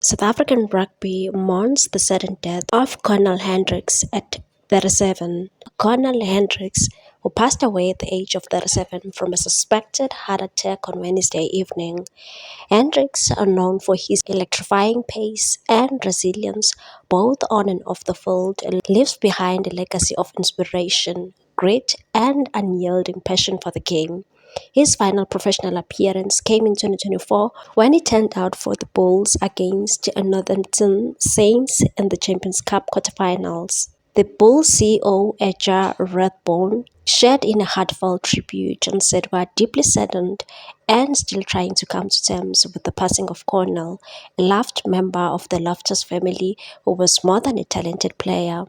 South African rugby mourns the sudden death of Cornel Hendricks at 37. Cornel Hendricks, who passed away at the age of 37 from a suspected heart attack on Wednesday evening. Hendricks, known for his electrifying pace and resilience both on and off the field, leaves behind a legacy of inspiration, grit, and unyielding passion for the game. His final professional appearance came in 2024 when he turned out for the Bulls against Northampton Saints in the Champions Cup quarterfinals. The Bulls CEO, Edgar Rathbone, shared in a heartfelt tribute and said, "We are deeply saddened and still trying to come to terms with the passing of Cornell, a loved member of the Loftus family who was more than a talented player.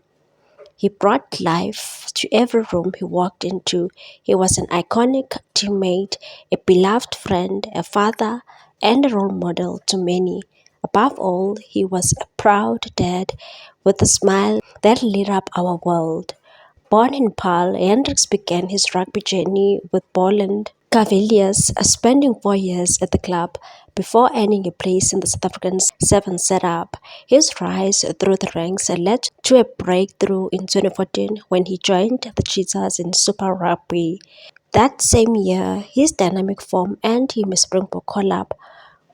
He brought life to every room he walked into. He was an iconic teammate, a beloved friend, a father, and a role model to many. Above all, he was a proud dad with a smile that lit up our world." Born in Paarl, Hendricks began his rugby journey with Boland Cavaliers, spending 4 years at the club before earning a place in the South African Seven setup. His rise through the ranks led to a breakthrough in 2014 when he joined the Cheetahs in Super Rugby. That same year, his dynamic form earned him a Springbok call-up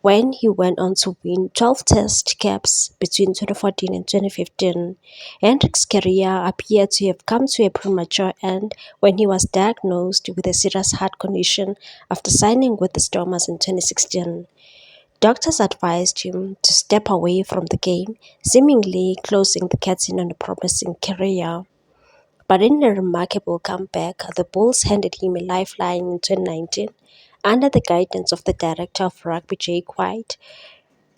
when he went on to win 12 Test caps between 2014 and 2015. Hendricks' career appeared to have come to a premature end when he was diagnosed with a serious heart condition after signing with the Stormers in 2016. Doctors advised him to step away from the game, seemingly closing the curtain on a promising career. But in a remarkable comeback, the Bulls handed him a lifeline in 2019 under the guidance of the director of rugby, Jake White.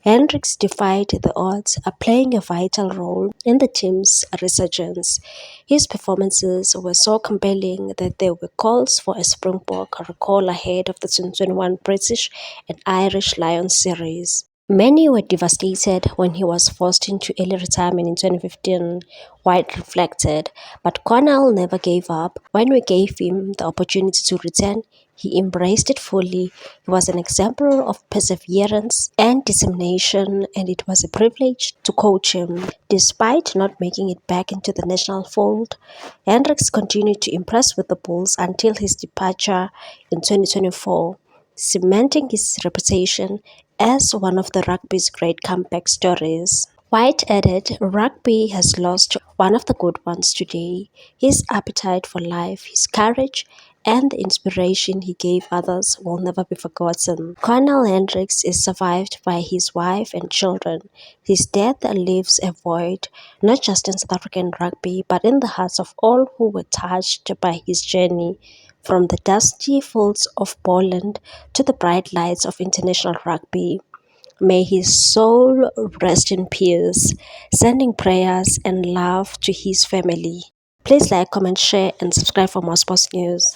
Hendricks defied the odds, playing a vital role in the team's resurgence. His performances were so compelling that there were calls for a Springbok recall ahead of the 2021 British and Irish Lions series. Many were devastated when he was forced into early retirement in 2015, White reflected, but Cornell never gave up. When we gave him the opportunity to return, he embraced it fully. He was an example of perseverance and determination, and it was a privilege to coach him. Despite not making it back into the national fold, Hendricks continued to impress with the Bulls until his departure in 2024, cementing his reputation as one of the rugby's great comeback stories. White added, "Rugby has lost one of the good ones today. His appetite for life, his courage, and the inspiration he gave others will never be forgotten." Cornel Hendricks is survived by his wife and children. His death leaves a void, not just in South African rugby, but in the hearts of all who were touched by his journey. From the dusty fields of Poland to the bright lights of international rugby. May his soul rest in peace, sending prayers and love to his family. Please like, comment, share, and subscribe for more sports news.